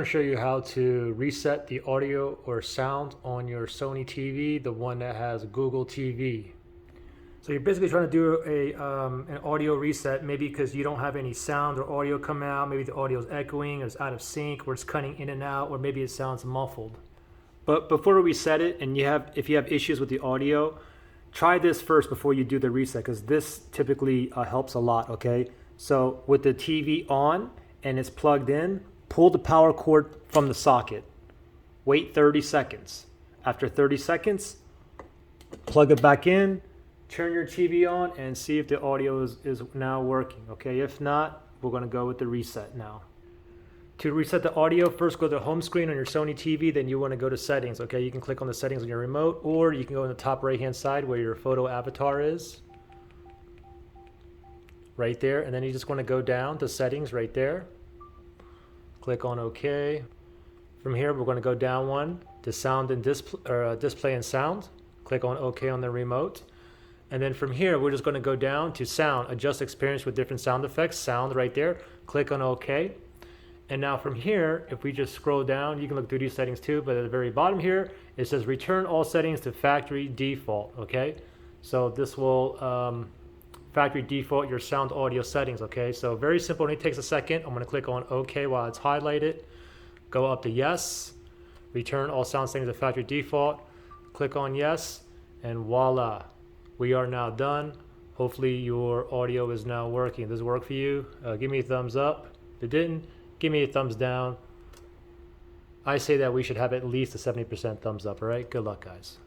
I'm going to show you how to reset the audio or sound on your Sony TV, the one that has Google TV. So you're basically trying to do an audio reset, maybe because you don't have any sound or audio coming out. Maybe the audio is echoing or it's out of sync or it's cutting in and out, or maybe it sounds muffled. But before we reset it, and if you have issues with the audio, try this first before you do the reset, because this typically helps a lot, okay? So with the TV on and it's plugged in, pull the power cord from the socket. Wait 30 seconds. After 30 seconds, plug it back in, turn your TV on, and see if the audio is now working, okay? If not, we're gonna go with the reset now. To reset the audio, first go to the home screen on your Sony TV, then you wanna go to settings, okay? You can click on the settings on your remote, or you can go in the top right-hand side where your photo avatar is. Right there, and then you just wanna go down to settings right there. Click on OK. From here, we're gonna go down one to sound and display and sound. Click on OK on the remote. And then from here, we're just gonna go down to sound, adjust experience with different sound effects, sound right there. Click on OK. And now from here, if we just scroll down, you can look through these settings too, but at the very bottom here, it says return all settings to factory default, okay? So this will factory default your sound audio settings, okay? So very simple, it only takes a second. I'm gonna click on OK while it's highlighted. Go up to yes, return all sound settings to factory default. Click on yes, and voila. We are now done. Hopefully your audio is now working. Does it work for you? Give me a thumbs up. If it didn't, give me a thumbs down. I say that we should have at least a 70% thumbs up, all right? Good luck, guys.